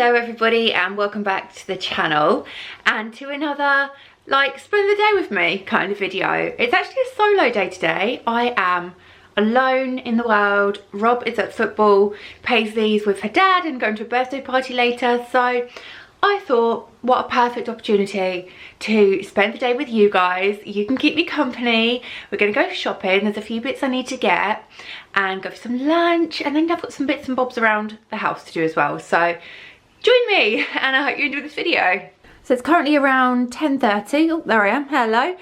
Hello everybody and welcome back to the channel and to another like spend the day with me kind of video. It's actually a solo day today. I am alone in the world. Rob is at football, Paisley's with her dad and going to a birthday party later, so I thought what a perfect opportunity to spend the day with you guys. You can keep me company. We're going to go shopping. There's a few bits I need to get and go for some lunch, and then I've got some bits and bobs around the house to do as well. So join me and I hope you enjoy this video. So it's currently around 10:30. Oh, there I am. Hello.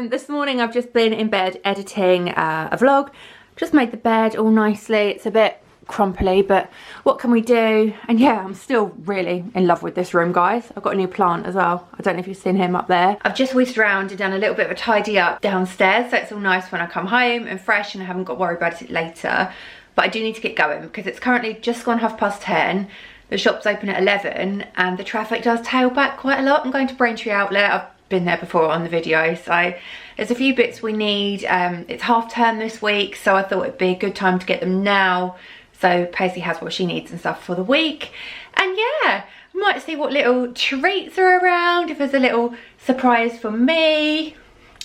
This morning I've just been in bed editing a vlog. Just made the bed all nicely. It's a bit crumply, but what can we do? And yeah, I'm still really in love with this room, guys. I've got a new plant as well. I don't know if you've seen him up there. I've just whizzed around and done a little bit of a tidy up downstairs, so it's all nice when I come home and fresh and I haven't got to worry about it later. But I do need to get going because it's currently just gone 10:30. The shop's open at 11 and the traffic does tail back quite a lot. I'm going to Braintree outlet. I've been there before on the video, so there's a few bits we need. It's half term this week, so I thought it'd be a good time to get them now, so Paisley has what she needs and stuff for the week. And yeah, I might see what little treats are around, if there's a little surprise for me.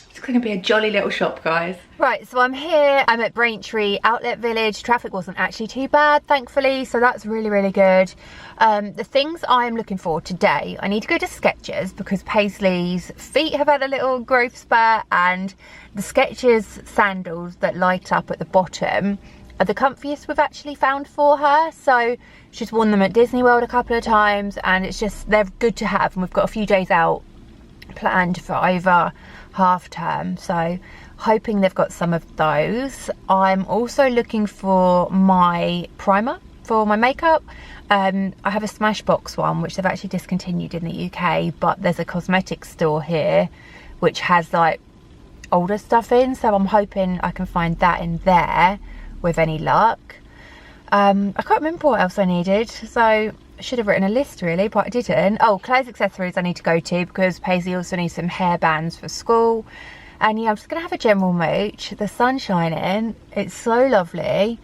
It's going to be a jolly little shop, guys. Right, so I'm here. I'm at Braintree Outlet Village. Traffic wasn't actually too bad, thankfully, so that's really, really good. The things I'm looking for today, I need to go to Skechers because Paisley's feet have had a little growth spurt, and the Skechers sandals that light up at the bottom are the comfiest we've actually found for her. So she's worn them at Disney World a couple of times and it's just, they're good to have, and we've got a few days out planned for over half term, so hoping they've got some of those. I'm also looking for my primer for my makeup. I have a Smashbox one which they've actually discontinued in the UK, but there's a cosmetics store here which has like older stuff in, so I'm hoping I can find that in there with any luck. I can't remember what else I needed, so I should have written a list really, but I didn't. Oh, clothes, accessories I need to go to because Paisley also needs some hairbands for school. And yeah, I'm just gonna have a general mooch. The sun's shining, it's so lovely.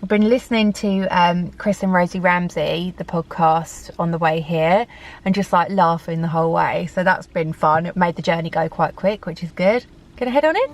I've been listening to Chris and Rosie Ramsey, the podcast, on the way here and just like laughing the whole way, so that's been fun. It made the journey go quite quick, which is good. Gonna head on in.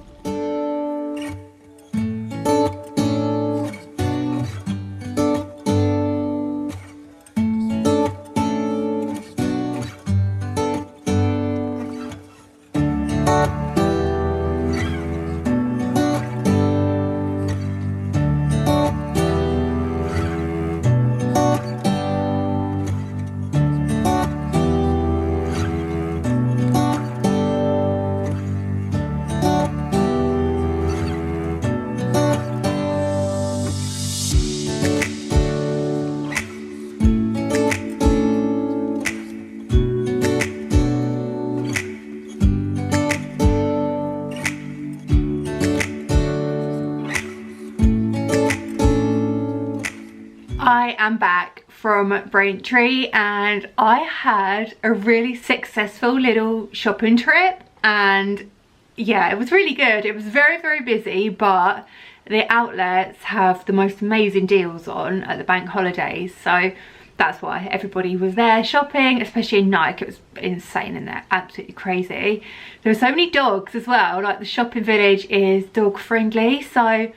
I am back from Braintree and I had a really successful little shopping trip, and yeah, it was really good. It was very, very busy, but the outlets have the most amazing deals on at the bank holidays, so that's why everybody was there shopping, especially in Nike. It was insane in there, absolutely crazy. There were so many dogs as well, like the shopping village is dog friendly, so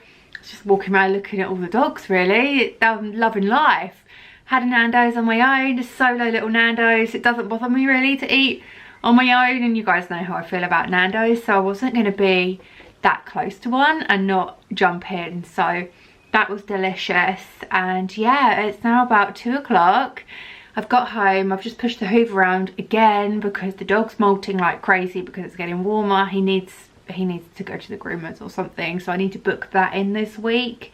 just walking around looking at all the dogs really. I'm loving life. Had a Nando's on my own, a solo little Nando's. It doesn't bother me really to eat on my own, and you guys know how I feel about Nando's, so I wasn't going to be that close to one and not jump in, so that was delicious. And yeah, it's now about 2 o'clock. I've got home, I've just pushed the hoover around again because the dog's molting like crazy because it's getting warmer. He needs to go to the groomers or something, so I need to book that in this week.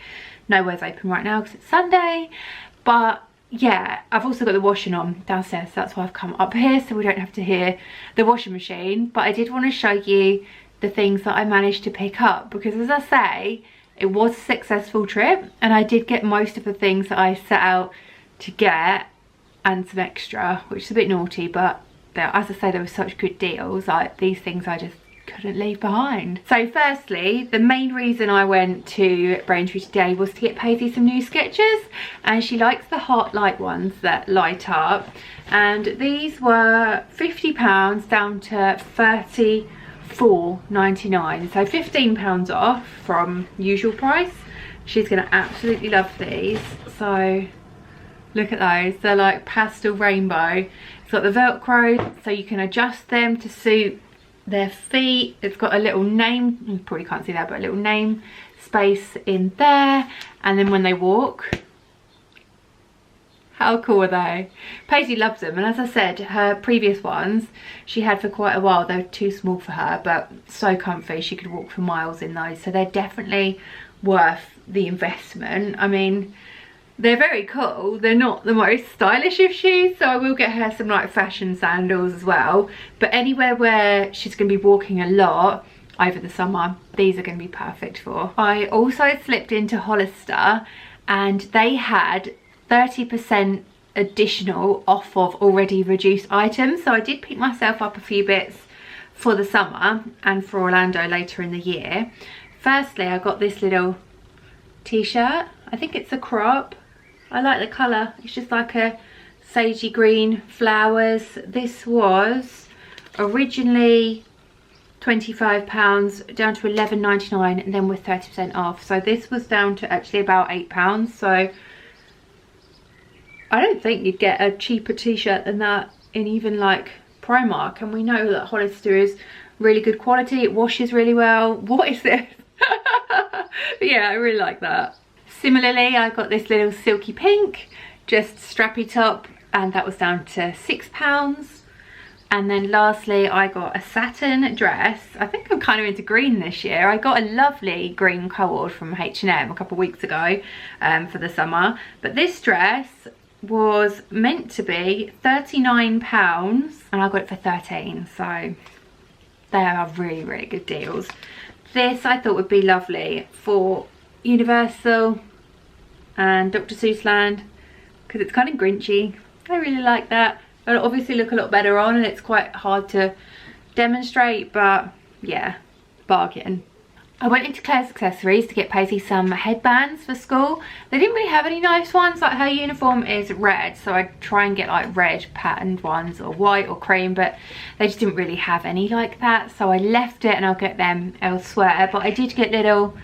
Nowhere's open right now because it's Sunday, but yeah, I've also got the washing on downstairs, so that's why I've come up here, so we don't have to hear the washing machine. But I did want to show you the things that I managed to pick up because, as I say, it was a successful trip and I did get most of the things that I set out to get and some extra, which is a bit naughty, but as I say, there were such good deals. Like these things I just couldn't leave behind. So firstly, the main reason I went to Braintree today was to get Paisley some new Skechers, and she likes the hot light ones that light up, and these were £50 down to £34.99, so £15 off from usual price. She's gonna absolutely love these. So look at those, they're like pastel rainbow. It's got the Velcro so you can adjust them to suit their feet. It's got a little name, you probably can't see that, but a little name space in there, and then when they walk, how cool are they? Paisley loves them, and as I said, her previous ones she had for quite a while. They were too small for her, but so comfy, she could walk for miles in those, so they're definitely worth the investment. I mean, they're very cool. They're not the most stylish of shoes, so I will get her some like fashion sandals as well, but anywhere where she's going to be walking a lot over the summer, these are going to be perfect for. I also slipped into Hollister, and they had 30% additional off of already reduced items, so I did pick myself up a few bits for the summer and for Orlando later in the year. Firstly, I got this little t-shirt. I think it's a crop. I like the colour. It's just like a sagey green flowers. This was originally £25 down to £11.99, and then with 30% off. So this was down to actually about £8. So I don't think you'd get a cheaper t-shirt than that in even like Primark. And we know that Hollister is really good quality. It washes really well. What is this? But yeah, I really like that. Similarly, I got this little silky pink, just strappy top, and that was down to £6. And then lastly, I got a satin dress. I think I'm kind of into green this year. I got a lovely green cord from H&M a couple of weeks ago for the summer. But this dress was meant to be £39 and I got it for £13. So they are really, really good deals. This I thought would be lovely for Universal and Dr. Seuss Land because it's kind of grinchy. I really like that. It'll obviously look a lot better on, and it's quite hard to demonstrate, but yeah, bargain. I went into Claire's Accessories to get Paisley some headbands for school. They didn't really have any nice ones. Like, her uniform is red, so I try and get like red patterned ones or white or cream, but they just didn't really have any like that, so I left it and I'll get them elsewhere. But I did get little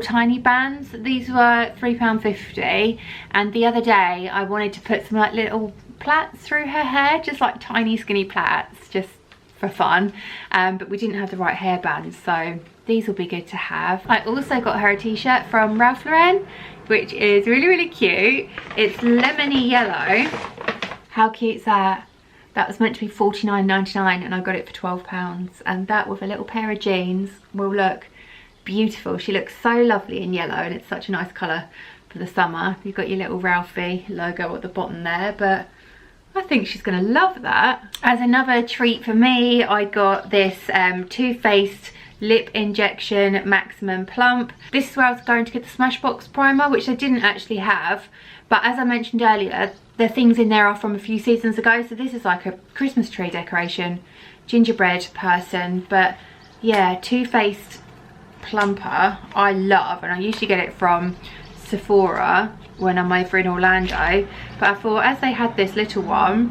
tiny bands. These were £3.50, and the other day I wanted to put some like little plaits through her hair, just like tiny skinny plaits, just for fun, but we didn't have the right hairbands, so these will be good to have. I also got her a t-shirt from Ralph Lauren, which is really, really cute. It's lemony yellow. How cute is that? That was meant to be $49.99 and I got it for £12, and that with a little pair of jeans will look beautiful. She looks so lovely in yellow, and it's such a nice colour for the summer. You've got your little Ralphie logo at the bottom there, but I think she's going to love that. As another treat for me, I got this Too Faced Lip Injection Maximum Plump. This is where I was going to get the Smashbox primer, which I didn't actually have, but as I mentioned earlier, the things in there are from a few seasons ago, so this is like a Christmas tree decoration, gingerbread person. But yeah, Too Faced Plumper I love, and I usually get it from Sephora when I'm over in Orlando, but I thought as they had this little one,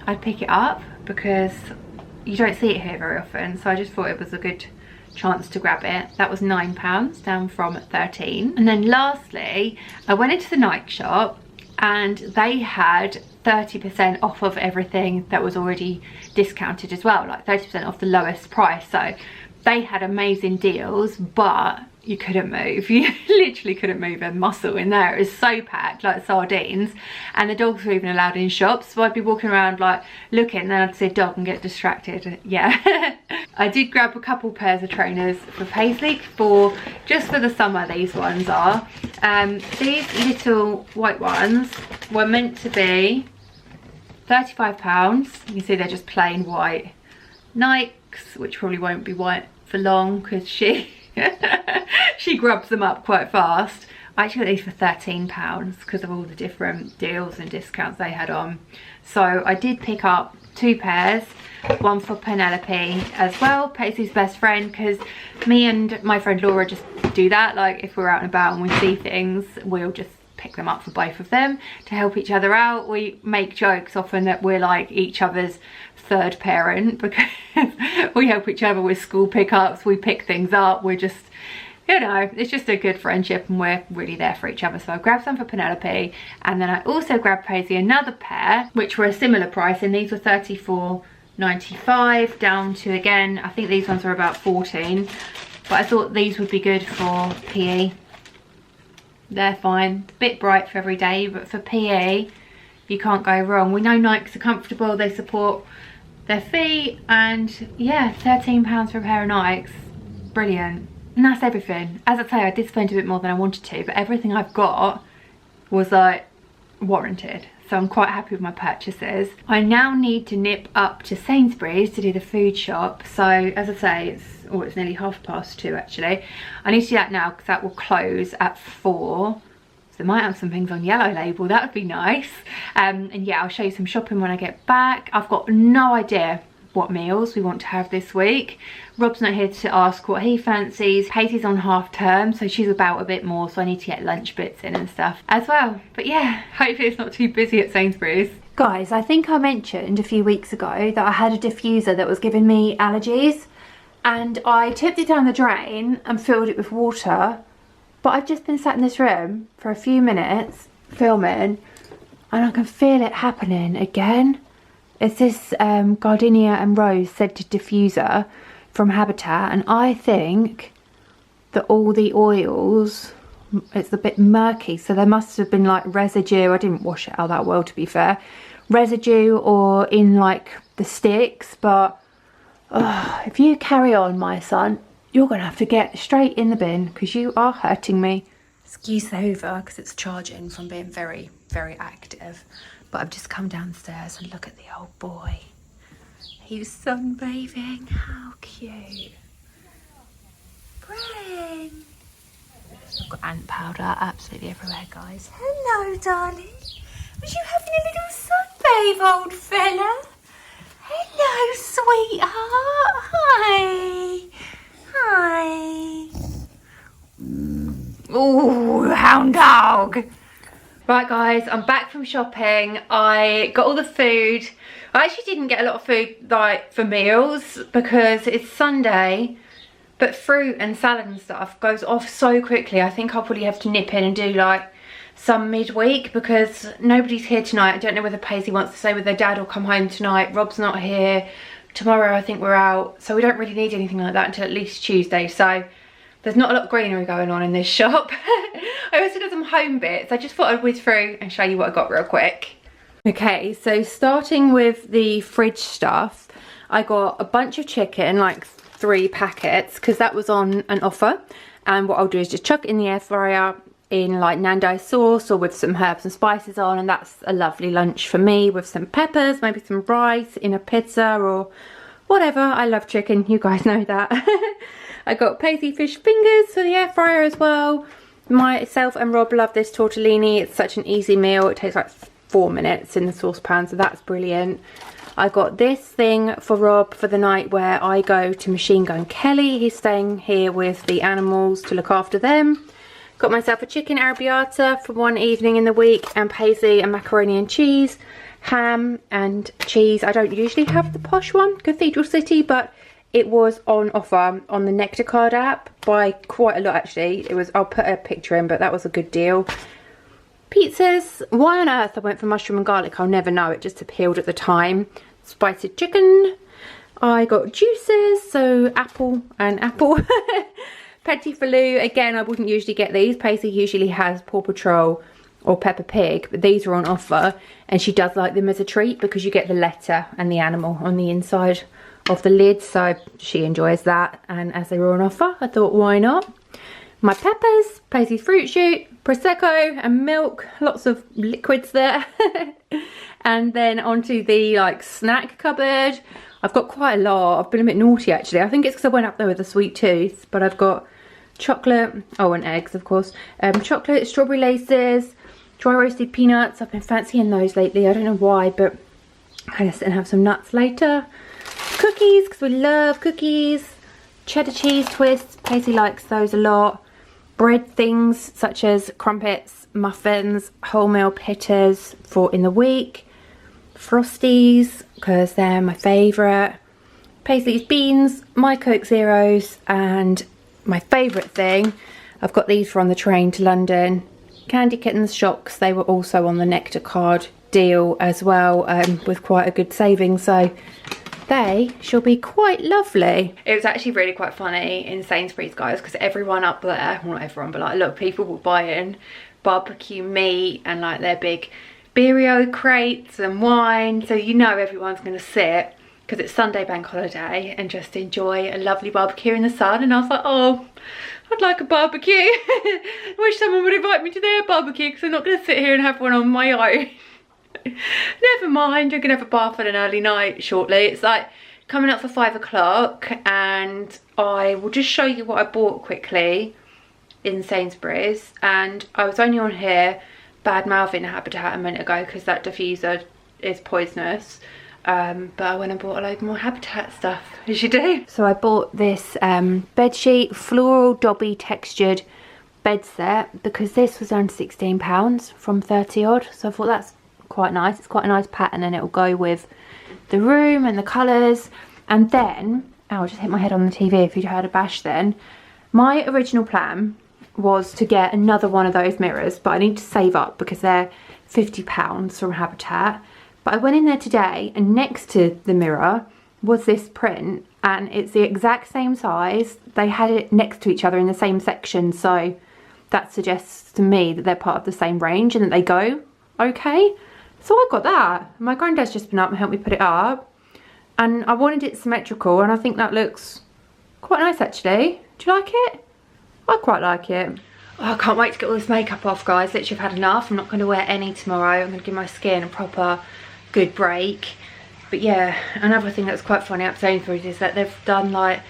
I'd pick it up because you don't see it here very often, so I just thought it was a good chance to grab it. That was £9 down from 13. And then lastly, I went into the Nike shop and they had 30% off of everything that was already discounted as well, like 30% off the lowest price. So they had amazing deals, but you couldn't move. You literally couldn't move a muscle in there. It was so packed, like sardines, and the dogs were even allowed in shops, so I'd be walking around like looking, then I'd see a dog and get distracted. Yeah. I did grab a couple pairs of trainers for Paisley for just for the summer. These ones are these little white ones were meant to be £35. You can see they're just plain white Nikes, which probably won't be white for long because she grubs them up quite fast. I actually got these for £13 because of all the different deals and discounts they had on. So I did pick up 2 pairs, one for Penelope as well, Paisley's best friend, because me and my friend Laura just do that. Like if we're out and about and we see things, we'll just pick them up for both of them to help each other out. We make jokes often that we're like each other's third parent because we help each other with school pickups, we pick things up, we're just, you know, it's just a good friendship and we're really there for each other. So I grabbed some for Penelope, and then I also grabbed Paisley another pair which were a similar price, and these were $34.95 down to, again, I think these ones are about 14, but I thought these would be good for PE. They're fine, a bit bright for every day, but for PE you can't go wrong. We know Nikes are comfortable, they support their feet, and yeah, £13 for a pair of Nikes, brilliant. And that's everything. As I say, I did spend a bit more than I wanted to, but everything I've got was like warranted, so I'm quite happy with my purchases. I now need to nip up to Sainsbury's to do the food shop. So as I say, it's nearly 2:30 actually. I need to do that now because that will close at 4. So they might have some things on yellow label, that would be nice. And yeah, I'll show you some shopping when I get back. I've got no idea what meals we want to have this week. Rob's not here to ask what he fancies. Hazy's on half term, so she's about a bit more, so I need to get lunch bits in and stuff as well. But yeah, hopefully it's not too busy at Sainsbury's. Guys, I think I mentioned a few weeks ago that I had a diffuser that was giving me allergies, and I tipped it down the drain and filled it with water, but I've just been sat in this room for a few minutes filming and I can feel it happening again. It's this gardenia and rose scented diffuser from Habitat, and I think that all the oils, it's a bit murky, so there must have been like residue. I didn't wash it out that well, to be fair. Residue or in like the sticks, but if you carry on, my son, you're gonna have to get straight in the bin because you are hurting me. Excuse the hoover because it's charging from being very, very active. But I've just come downstairs and look at the old boy. He's sunbathing. How cute. Brain. I've got ant powder absolutely everywhere, guys. Hello, darling. Was you having a little sunbathe, old fella? Hello, sweetheart. Hi. Hi. Ooh, hound dog. Right guys, I'm back from shopping. I got all the food. I actually didn't get a lot of food like for meals because it's Sunday, but fruit and salad and stuff goes off so quickly. I think I'll probably have to nip in and do like some midweek because nobody's here tonight. I don't know whether Paisley wants to stay with their dad or come home tonight. Rob's not here. Tomorrow I think we're out, so we don't really need anything like that until at least Tuesday. So there's not a lot of greenery going on in this shop. I also got some home bits. I just thought I'd whiz through and show you what I got real quick. Okay, so starting with the fridge stuff, I got a bunch of chicken, like 3 packets, because that was on an offer. And what I'll do is just chuck it in the air fryer in like Nando's sauce or with some herbs and spices on, and that's a lovely lunch for me with some peppers, maybe some rice in a pizza or whatever. I love chicken, you guys know that. I got Paisley fish fingers for the air fryer as well. Myself and Rob love this tortellini. It's such an easy meal. It takes like 4 minutes in the saucepan, so that's brilliant. I got this thing for Rob for the night where I go to Machine Gun Kelly. He's staying here with the animals to look after them. Got myself a chicken arrabbiata for one evening in the week, and Paisley a macaroni and cheese, ham and cheese. I don't usually have the posh one, Cathedral City, but it was on offer on the Nectar Card app by quite a lot actually. It was, I'll put a picture in, but that was a good deal. Pizzas. Why on earth I went for mushroom and garlic, I'll never know. It just appealed at the time. Spicy chicken. I got juices, so apple and apple. Petit Faloo. Again, I wouldn't usually get these. Paisley usually has Paw Patrol or Peppa Pig, but these are on offer, and she does like them as a treat because you get the letter and the animal on the inside of the lid, so she enjoys that. And as they were on offer, I thought, why not? My peppers, Paisley's fruit shoot, Prosecco and milk, lots of liquids there. And then onto the like snack cupboard. I've got quite a lot. I've been a bit naughty actually. I think it's because I went up there with a sweet tooth, but I've got chocolate, oh, and eggs of course, chocolate, strawberry laces, dry roasted peanuts. I've been fancying those lately, I don't know why, but I'm gonna sit and have some nuts later. Cookies, because we love cookies. Cheddar cheese twists, Paisley likes those a lot. Bread things such as crumpets, muffins, wholemeal pitters for in the week. Frosties, because they're my favourite. Paisley's beans, my Coke Zeros, and my favourite thing, I've got these for on the train to London. Candy Kittens Shocks, they were also on the Nectar card deal as well, with quite a good saving, so they shall be quite lovely. It was actually really quite funny in Sainsbury's, guys, because everyone up there, well not everyone, but like a lot of people were buying barbecue meat and like their big birrio crates and wine, so you know everyone's going to sit, because it's Sunday bank holiday, and just enjoy a lovely barbecue in the sun. And I was like, oh, I'd like a barbecue. I wish someone would invite me to their barbecue, because I'm not going to sit here and have one on my own. Never mind, you're gonna have a bath at an early night shortly. It's like coming up for 5 o'clock, and I will just show you what I bought quickly in Sainsbury's. And I was only on here bad mouthing Habitat a minute ago because that diffuser is poisonous, but I went and bought a load more Habitat stuff, as you do. So I bought this bed sheet, floral dobby textured bed set, because this was around £16 from 30 odd, so I thought that's quite nice. It's quite a nice pattern, and it'll go with the room and the colours. And then, oh, I just hit my head on the TV if you'd heard a bash then. My original plan was to get another one of those mirrors, but I need to save up because they're £50 from Habitat. But I went in there today, and next to the mirror was this print, and it's the exact same size. They had it next to each other in the same section, so that suggests to me that they're part of the same range and that they go okay. So I got that. My granddad's just been up and helped me put it up, and I wanted it symmetrical, and I think that looks quite nice actually. Do you like it? I quite like it. Oh, I can't wait to get all this makeup off, guys. Literally, I've had enough. I'm not going to wear any tomorrow. I'm going to give my skin a proper good break. But yeah, another thing that's quite funny at Sainsbury's is that they've done like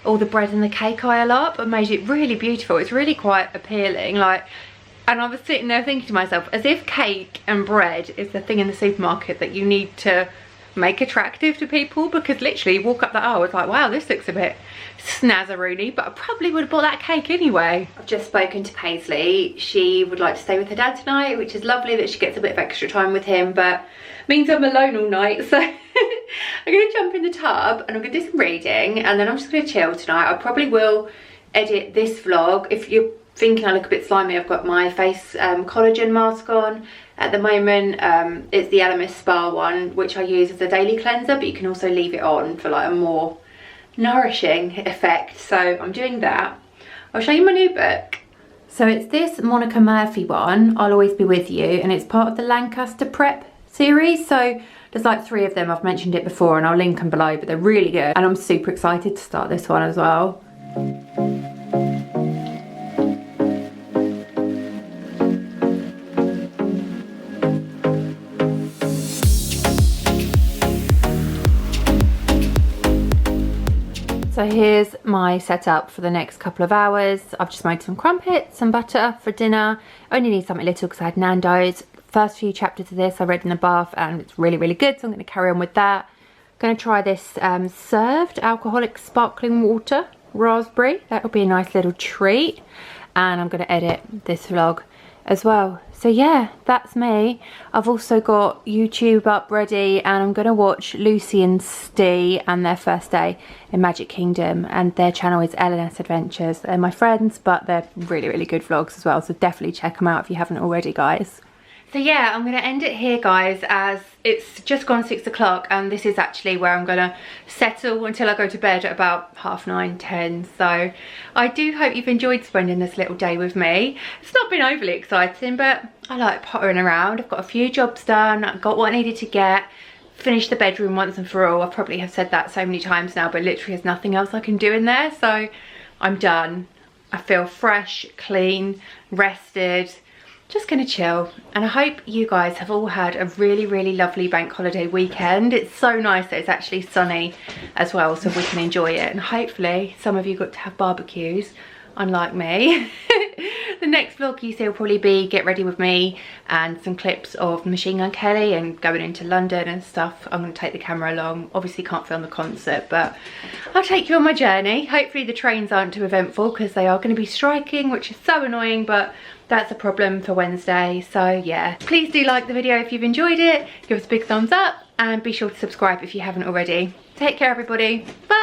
all the bread and the cake aisle up and made it really beautiful. It's really quite appealing. Like, and I was sitting there thinking to myself, as if cake and bread is the thing in the supermarket that you need to make attractive to people, because literally you walk up the aisle, it's like, wow, this looks a bit snazzaroony, but I probably would have bought that cake anyway. I've just spoken to Paisley. She would like to stay with her dad tonight, which is lovely that she gets a bit of extra time with him, but means I'm alone all night, so I'm going to jump in the tub and I'm going to do some reading, and then I'm just going to chill tonight. I probably will edit this vlog. If you're thinking I look a bit slimy, I've got my face collagen mask on at the moment. It's the Elemis Spa one, which I use as a daily cleanser, but you can also leave it on for like a more nourishing effect, so I'm doing that. I'll show you my new book. So it's this Monica Murphy one, I'll Always Be With You, and it's part of the Lancaster Prep series. So there's like 3 of them. I've mentioned it before and I'll link them below, but they're really good, and I'm super excited to start this one as well. So here's my setup for the next couple of hours. I've just made some crumpets, some butter for dinner. I only need something little because I had Nando's. First few chapters of this I read in the bath and it's really, really good, so I'm going to carry on with that. I'm going to try this served alcoholic sparkling water raspberry. That'll be a nice little treat. And I'm going to edit this vlog as well. So yeah, that's me. I've also got YouTube up ready, and I'm going to watch Lucy and Steve and their first day in Magic Kingdom, and their channel is Elemis Adventures. They're my friends, but they're really, really good vlogs as well, so definitely check them out if you haven't already, guys. So yeah, I'm going to end it here, guys, as it's just gone 6 o'clock, and this is actually where I'm going to settle until I go to bed at about 9:30, 10. So I do hope you've enjoyed spending this little day with me. It's not been overly exciting, but I like pottering around. I've got a few jobs done, I've got what I needed to get, finished the bedroom once and for all. I probably have said that so many times now, but literally there's nothing else I can do in there, so I'm done. I feel fresh, clean, rested. Just gonna chill, and I hope you guys have all had a really, really lovely bank holiday weekend. It's so nice that it's actually sunny as well, so we can enjoy it, and hopefully some of you got to have barbecues. unlike me. The next vlog you see will probably be get ready with me and some clips of Machine Gun Kelly and going into London and stuff. I'm going to take the camera along. Obviously can't film the concert, but I'll take you on my journey. Hopefully the trains aren't too eventful because they are going to be striking, which is so annoying, but that's a problem for Wednesday. So yeah, please do like the video if you've enjoyed it. Give us a big thumbs up and be sure to subscribe if you haven't already. Take care everybody. Bye.